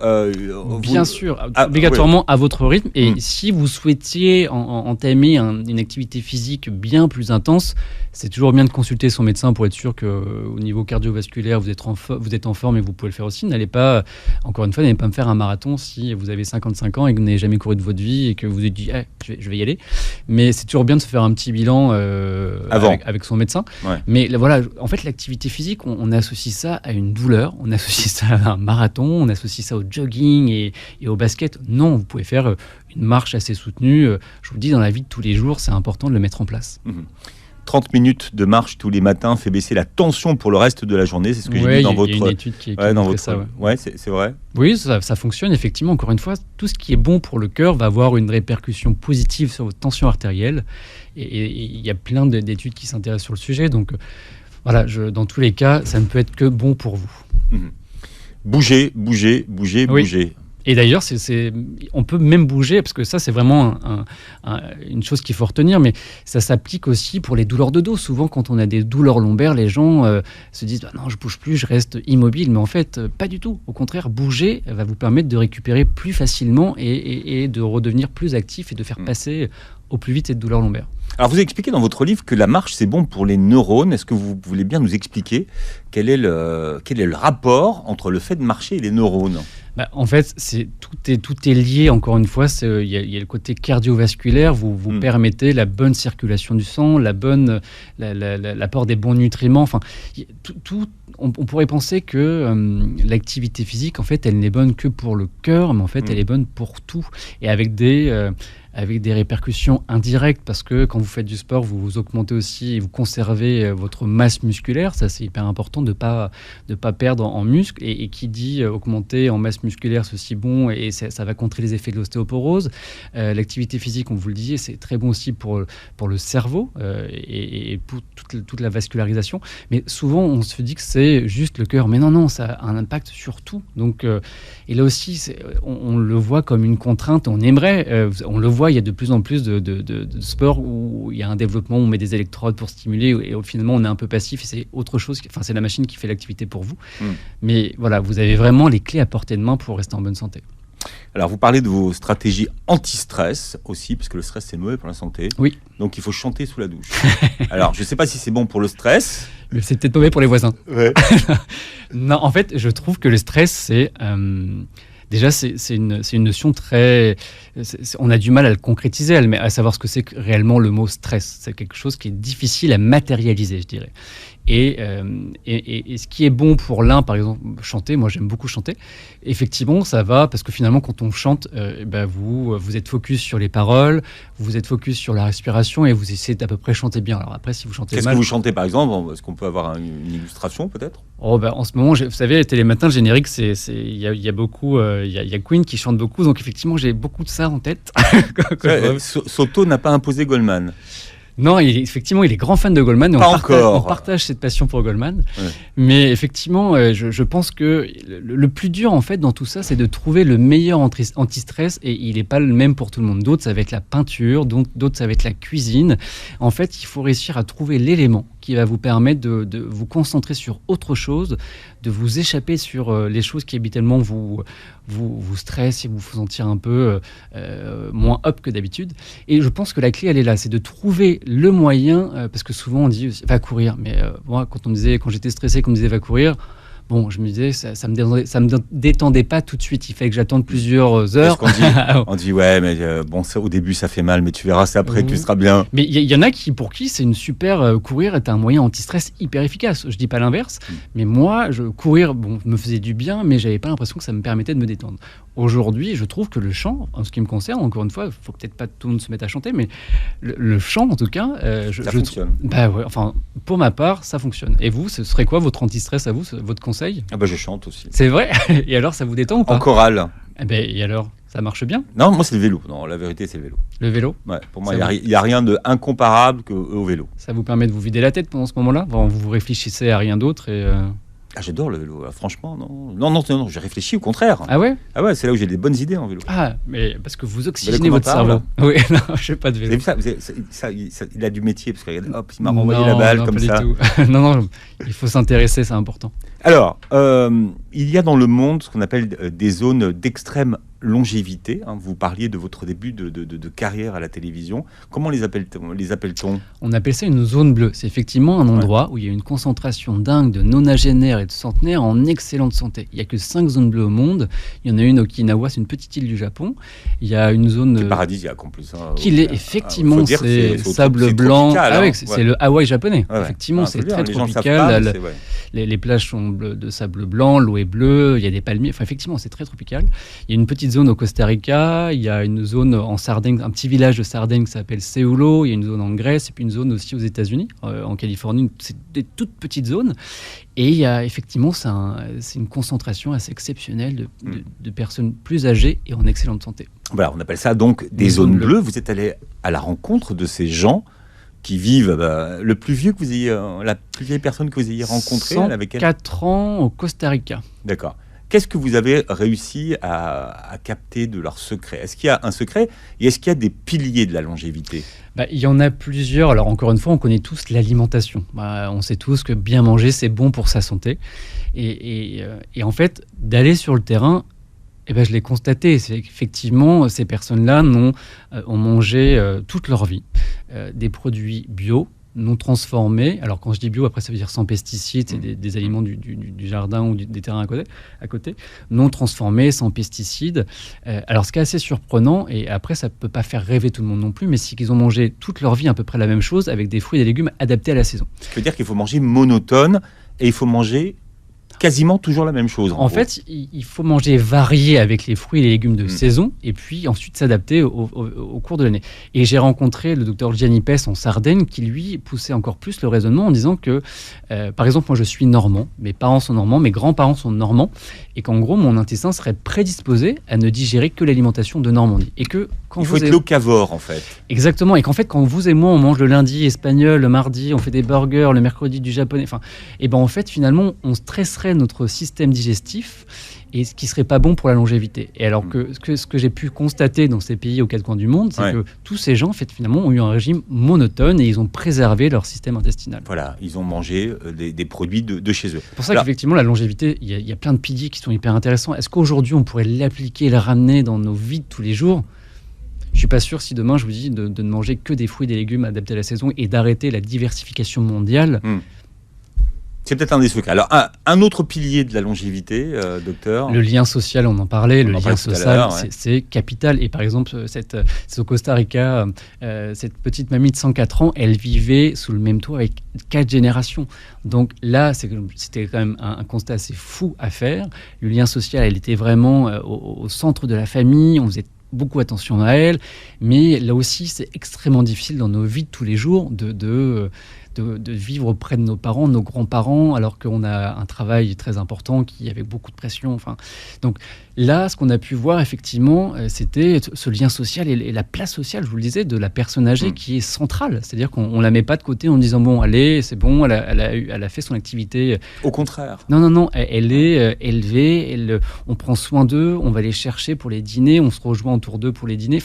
[SPEAKER 1] bien sûr, obligatoirement à votre rythme. Et si vous souhaitiez entamer une activité physique bien plus intense, c'est toujours bien de consulter son médecin pour être sûr qu'au niveau cardiovasculaire, vous êtes en forme et vous pouvez le faire aussi. N'allez pas me faire un marathon si vous avez 55 ans et que vous n'avez jamais couru de votre vie et que vous vous êtes dit je vais y aller. Mais c'est toujours bien de se faire un petit bilan avec son médecin. Ouais. Mais voilà, en fait, l'activité physique, on associe ça à une douleur, on associe ça à un marathon, on associe ça au jogging et au basket. Non, vous pouvez faire une marche assez soutenue. Je vous le dis, dans la vie de tous les jours, c'est important de le mettre en place.
[SPEAKER 3] 30 minutes de marche tous les matins fait baisser la tension pour le reste de la journée. C'est ce que j'ai dit dans votre...
[SPEAKER 1] Il y a une étude qui montre ça.
[SPEAKER 3] Ouais, c'est vrai.
[SPEAKER 1] Oui, ça fonctionne effectivement. Encore une fois, tout ce qui est bon pour le cœur va avoir une répercussion positive sur votre tension artérielle. Et il y a plein d'études qui s'intéressent sur le sujet. Donc voilà, dans tous les cas, ça ne peut être que bon pour vous.
[SPEAKER 3] Bouger.
[SPEAKER 1] Et d'ailleurs, on peut même bouger, parce que ça, c'est vraiment une chose qu'il faut retenir, mais ça s'applique aussi pour les douleurs de dos. Souvent, quand on a des douleurs lombaires, les gens se disent « Non, je bouge plus, je reste immobile ». Mais en fait, pas du tout. Au contraire, bouger va vous permettre de récupérer plus facilement et de redevenir plus actif et de faire passer au plus vite cette douleur lombaire.
[SPEAKER 3] Alors, vous expliquez dans votre livre que la marche, c'est bon pour les neurones. Est-ce que vous voulez bien nous expliquer quel est le rapport entre le fait de marcher et les neurones ?
[SPEAKER 1] En fait, tout est lié, encore une fois. Il y a le côté cardiovasculaire. Vous permettez la bonne circulation du sang, l'apport des bons nutriments. Enfin, on pourrait penser que l'activité physique, en fait, elle n'est bonne que pour le cœur, mais en fait, elle est bonne pour tout. Et avec des répercussions indirectes, parce que quand vous faites du sport, vous augmentez aussi et vous conservez votre masse musculaire. Ça, c'est hyper important de pas perdre en muscle. Et qui dit augmenter en masse musculaire, c'est aussi bon, et ça va contrer les effets de l'ostéoporose. L'activité physique, on vous le dit, c'est très bon aussi pour le cerveau et pour toute la vascularisation. Mais souvent, on se dit que c'est juste le cœur. Mais non, ça a un impact sur tout. Donc, et là aussi, on le voit comme une contrainte. On le voit voit, il y a de plus en plus de sports où il y a un développement, où on met des électrodes pour stimuler, et finalement on est un peu passif, et c'est autre chose, c'est la machine qui fait l'activité pour vous. Mais voilà, vous avez vraiment les clés à portée de main pour rester en bonne santé.
[SPEAKER 3] Alors, vous parlez de vos stratégies anti-stress aussi, parce que le stress, c'est mauvais pour la santé.
[SPEAKER 1] Oui.
[SPEAKER 3] Donc, il faut chanter sous la douche. Alors, je ne sais pas si c'est bon pour le stress.
[SPEAKER 1] Mais c'est peut-être mauvais pour les voisins.
[SPEAKER 3] Ouais.
[SPEAKER 1] Non, en fait, je trouve que le stress, c'est... déjà, c'est une notion très... on a du mal à le concrétiser, à savoir ce que c'est réellement le mot stress. C'est quelque chose qui est difficile à matérialiser, je dirais. Et ce qui est bon pour l'un, par exemple, chanter, moi j'aime beaucoup chanter, effectivement ça va, parce que finalement quand on chante, vous êtes focus sur les paroles, vous êtes focus sur la respiration, et vous essayez d'à peu près chanter bien. Alors après, si vous chantez
[SPEAKER 3] Qu'est-ce
[SPEAKER 1] mal...
[SPEAKER 3] que vous chantez par exemple? Est-ce qu'on peut avoir une illustration peut-être?
[SPEAKER 1] En ce moment, vous savez, Télématin, le générique, il y a beaucoup, il y a Queen qui chante beaucoup, donc effectivement j'ai beaucoup de ça en tête.
[SPEAKER 3] Soto n'a pas imposé Goldman.
[SPEAKER 1] Non, effectivement, il est grand fan de Goldman. Et on partage cette passion pour Goldman. Ouais. Mais effectivement, je pense que le plus dur, en fait, dans tout ça, c'est de trouver le meilleur anti-stress. Et il n'est pas le même pour tout le monde. D'autres, ça va être la peinture. D'autres, ça va être la cuisine. En fait, il faut réussir à trouver l'élément qui va vous permettre de vous concentrer sur autre chose, de vous échapper sur les choses qui habituellement vous stressent et vous font sentir un peu moins up que d'habitude. Et je pense que la clé, elle est là, c'est de trouver le moyen, parce que souvent on dit va courir, mais moi quand j'étais stressé, qu'on me disait va courir, bon, je me disais ça me détendait pas tout de suite, il fallait que j'attende plusieurs heures.
[SPEAKER 3] On dit ouais, mais bon, ça, au début ça fait mal, mais tu verras, c'est après que tu seras bien.
[SPEAKER 1] Mais il y en a pour qui c'est une super courir est un moyen anti-stress hyper efficace. Je dis pas l'inverse, mais moi courir me faisait du bien, mais j'avais pas l'impression que ça me permettait de me détendre. Aujourd'hui, je trouve que le chant, en ce qui me concerne, encore une fois, il faut peut-être pas tout le monde se mettre à chanter, mais le chant, en tout cas,
[SPEAKER 3] ça fonctionne.
[SPEAKER 1] Ouais, enfin, pour ma part, ça fonctionne. Et vous, ce serait quoi votre anti-stress à vous, votre conseil?
[SPEAKER 3] Je chante aussi.
[SPEAKER 1] C'est vrai? Et alors, ça vous détend ou pas?
[SPEAKER 3] En chorale.
[SPEAKER 1] Et alors, ça marche bien?
[SPEAKER 3] Non, moi c'est le vélo. Non, la vérité, c'est le vélo.
[SPEAKER 1] Le vélo?
[SPEAKER 3] Ouais, pour moi, il y a rien de incomparable au vélo.
[SPEAKER 1] Ça vous permet de vous vider la tête pendant ce moment-là? Vous réfléchissez à rien d'autre et...
[SPEAKER 3] j'adore le vélo, franchement, non, je réfléchis au contraire.
[SPEAKER 1] Ah ouais?
[SPEAKER 3] Ah ouais, c'est là où j'ai des bonnes idées en vélo.
[SPEAKER 1] Ah, mais parce que vous oxygénez votre cerveau. Oui, non, je n'ai pas de vélo.
[SPEAKER 3] Vous avez vu ça, il a du métier, parce que hop, il m'a renvoyé la balle comme ça.
[SPEAKER 1] Non, il faut s'intéresser, c'est important.
[SPEAKER 3] Alors, il y a dans le monde ce qu'on appelle des zones d'extrême longévité. Vous parliez de votre début de carrière à la télévision. Comment les appelle-t-on? On appelle ça
[SPEAKER 1] une zone bleue. C'est effectivement un endroit où il y a une concentration dingue de nonagénaires et de centenaires en excellente santé. Il n'y a que 5 zones bleues au monde. Il y en a une à Okinawa, c'est une petite île du Japon. Il y a une zone...
[SPEAKER 3] C'est paradisiasique en plus.
[SPEAKER 1] Qu'il est effectivement, c'est sable blanc. C'est le Hawaï japonais.
[SPEAKER 3] Ouais.
[SPEAKER 1] Effectivement, c'est très tropical. Les plages sont de sable blanc, l'eau est bleue, il y a des palmiers. Enfin, effectivement, c'est très tropical. Il y a une petite zone au Costa Rica, il y a une zone en Sardaigne, un petit village de Sardaigne qui s'appelle Seulo, il y a une zone en Grèce, et puis une zone aussi aux États-Unis, en Californie, c'est des toutes petites zones. Et il y a effectivement, c'est une concentration assez exceptionnelle de personnes plus âgées et en excellente santé.
[SPEAKER 3] Voilà, on appelle ça donc des zones bleues. Vous êtes allé à la rencontre de ces gens qui vivent, le plus vieux que vous ayez, la plus vieille personne que vous ayez rencontrée,
[SPEAKER 1] 104 ans au Costa Rica.
[SPEAKER 3] D'accord. Qu'est-ce que vous avez réussi à capter de leur secret? Est-ce qu'il y a un secret et est-ce qu'il y a des piliers de la longévité?
[SPEAKER 1] Il y en a plusieurs. Alors encore une fois, on connaît tous l'alimentation. On sait tous que bien manger, c'est bon pour sa santé. Et en fait, d'aller sur le terrain, je l'ai constaté. C'est qu'effectivement, ces personnes-là ont mangé toute leur vie des produits bio, non transformés. Alors quand je dis bio, après ça veut dire sans pesticides, c'est des aliments du jardin ou des terrains à côté, non transformés, sans pesticides. Alors ce qui est assez surprenant, et après ça ne peut pas faire rêver tout le monde non plus, mais c'est qu'ils ont mangé toute leur vie à peu près la même chose avec des fruits et des légumes adaptés à la saison.
[SPEAKER 3] Ce qui veut dire qu'il faut manger monotone et il faut manger quasiment toujours la même chose.
[SPEAKER 1] En fait, il faut manger varié avec les fruits et les légumes de saison et puis ensuite s'adapter au cours de l'année. Et j'ai rencontré le docteur Gianni Pes en Sardaigne qui, lui, poussait encore plus le raisonnement en disant que, par exemple, moi je suis normand, mes parents sont normands, mes grands-parents sont normands et qu'en gros, mon intestin serait prédisposé à ne digérer que l'alimentation de Normandie. Et que
[SPEAKER 3] il faut être locavore, en fait.
[SPEAKER 1] Exactement. Et qu'en fait, quand vous et moi, on mange le lundi espagnol, le mardi, on fait des burgers, le mercredi du japonais, et ben en fait, finalement, on stresserait notre système digestif et ce qui serait pas bon pour la longévité. Et alors que ce que j'ai pu constater dans ces pays aux quatre coins du monde, c'est que tous ces gens, en fait, finalement, ont eu un régime monotone et ils ont préservé leur système intestinal.
[SPEAKER 3] Voilà, ils ont mangé des produits de chez eux.
[SPEAKER 1] C'est pour ça qu'effectivement, la longévité, il y a plein de piliers qui sont hyper intéressants. Est-ce qu'aujourd'hui, on pourrait l'appliquer, le ramener dans nos vies de tous les jours ? Je suis pas sûr si demain je vous dis de ne manger que des fruits et des légumes adaptés à la saison et d'arrêter la diversification mondiale.
[SPEAKER 3] C'est peut-être un des secrets. Alors, un autre pilier de la longévité, docteur.
[SPEAKER 1] Le lien social, on en parlait. Le lien social, c'est capital. Et par exemple, c'est au Costa Rica, cette petite mamie de 104 ans, elle vivait sous le même toit avec 4 générations. Donc là, c'était quand même un constat assez fou à faire. Le lien social, elle était vraiment au centre de la famille. On faisait beaucoup attention à elle. Mais là aussi, c'est extrêmement difficile dans nos vies de tous les jours de vivre auprès de nos parents, de nos grands-parents, alors qu'on a un travail très important qui avait beaucoup de pression. Donc là, ce qu'on a pu voir, effectivement, c'était ce lien social et la place sociale, je vous le disais, de la personne âgée qui est centrale. C'est-à-dire qu'on ne la met pas de côté en disant, bon, allez, c'est bon, elle a fait son activité.
[SPEAKER 3] Au contraire.
[SPEAKER 1] Non, elle est élevée, on prend soin d'eux, on va les chercher pour les dîners, on se rejoint autour d'eux pour les dîners.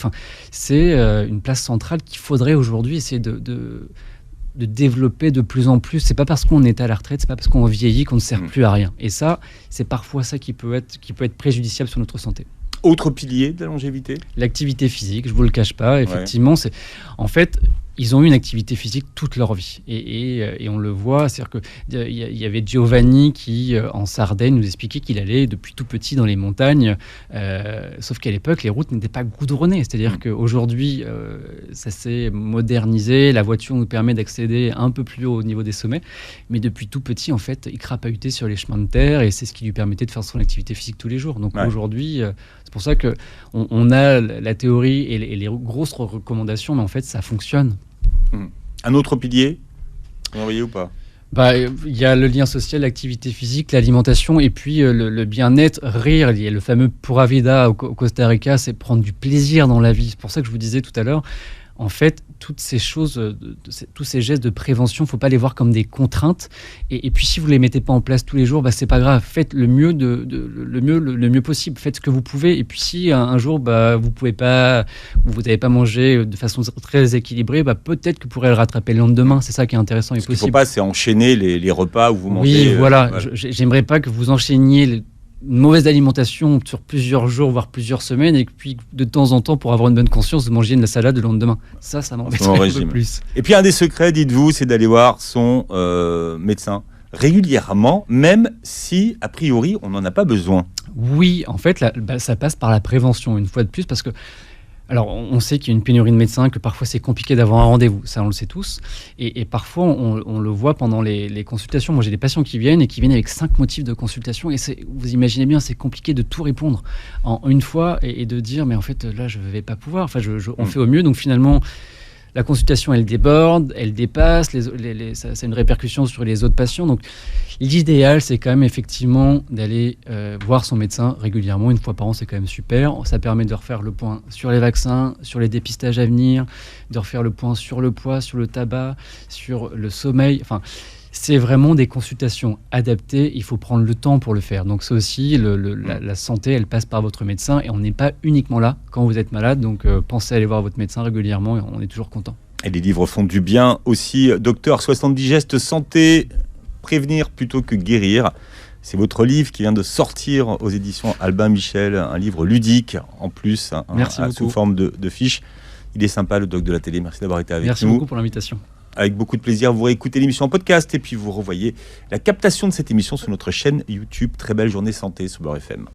[SPEAKER 1] C'est une place centrale qu'il faudrait aujourd'hui essayer de développer de plus en plus. C'est pas parce qu'on est à la retraite, c'est pas parce qu'on vieillit qu'on ne sert plus à rien. Et ça, c'est parfois ça qui peut être préjudiciable sur notre santé.
[SPEAKER 3] Autre pilier de la longévité ?
[SPEAKER 1] L'activité physique, je vous le cache pas. Effectivement, c'est en fait. Ils ont eu une activité physique toute leur vie. Et on le voit, c'est-à-dire qu'il y avait Giovanni qui, en Sardaigne, nous expliquait qu'il allait depuis tout petit dans les montagnes, sauf qu'à l'époque, les routes n'étaient pas goudronnées. C'est-à-dire qu'aujourd'hui, ça s'est modernisé, la voiture nous permet d'accéder un peu plus haut au niveau des sommets, mais depuis tout petit, en fait, il crapahutait sur les chemins de terre et c'est ce qui lui permettait de faire son activité physique tous les jours. Donc aujourd'hui, c'est pour ça qu'on a la théorie et les grosses recommandations, mais en fait, ça fonctionne.
[SPEAKER 3] Un autre pilier, vous en voyez ou pas ?
[SPEAKER 1] Il y a le lien social, l'activité physique, l'alimentation et puis le bien-être, rire. Il y a le fameux Pura Vida au Costa Rica, c'est prendre du plaisir dans la vie. C'est pour ça que je vous disais tout à l'heure, en fait, toutes ces choses, tous ces gestes de prévention, il ne faut pas les voir comme des contraintes. Et puis, si vous ne les mettez pas en place tous les jours, ce n'est pas grave. Faites le mieux, le mieux possible. Faites ce que vous pouvez. Et puis, si un jour, vous pouvez pas, vous n'avez pas mangé de façon très équilibrée, peut-être que vous pourrez le rattraper le lendemain. C'est ça qui est intéressant et possible.
[SPEAKER 3] Ce qu'il ne faut pas, c'est enchaîner les repas où vous mangez.
[SPEAKER 1] Oui, voilà. J'aimerais pas que vous enchaîniez une mauvaise alimentation sur plusieurs jours, voire plusieurs semaines, et puis de temps en temps, pour avoir une bonne conscience, vous mangez de la salade le lendemain. Ça m'embête un peu plus.
[SPEAKER 3] Et puis un des secrets, dites-vous, c'est d'aller voir son médecin régulièrement, même si, a priori, on n'en a pas besoin.
[SPEAKER 1] Oui, en fait, ça passe par la prévention, une fois de plus, parce que alors, on sait qu'il y a une pénurie de médecins, que parfois c'est compliqué d'avoir un rendez-vous, ça on le sait tous, et parfois on le voit pendant les consultations. Moi j'ai des patients qui viennent avec 5 motifs de consultation, et vous imaginez bien, c'est compliqué de tout répondre en une fois et de dire mais en fait là je ne vais pas pouvoir, on fait au mieux, donc finalement la consultation elle déborde, elle dépasse, ça a une répercussion sur les autres patients. Donc l'idéal c'est quand même effectivement d'aller voir son médecin régulièrement, une fois par an, c'est quand même super. Ça permet de refaire le point sur les vaccins, sur les dépistages à venir, de refaire le point sur le poids, sur le tabac, sur le sommeil. C'est vraiment des consultations adaptées, il faut prendre le temps pour le faire. Donc c'est aussi, la santé, elle passe par votre médecin et on n'est pas uniquement là quand vous êtes malade. Donc pensez à aller voir votre médecin régulièrement et on est toujours content. Et
[SPEAKER 3] les livres font du bien aussi. Docteur, 70 gestes santé, prévenir plutôt que guérir. C'est votre livre qui vient de sortir aux éditions Albin Michel, un livre ludique en plus, sous forme de fiche. Il est sympa, le doc de la télé. Merci d'avoir été avec nous.
[SPEAKER 1] Merci beaucoup pour l'invitation.
[SPEAKER 3] Avec beaucoup de plaisir, vous réécoutez l'émission en podcast et puis vous revoyez la captation de cette émission sur notre chaîne YouTube. Très belle journée santé sur Beurre FM.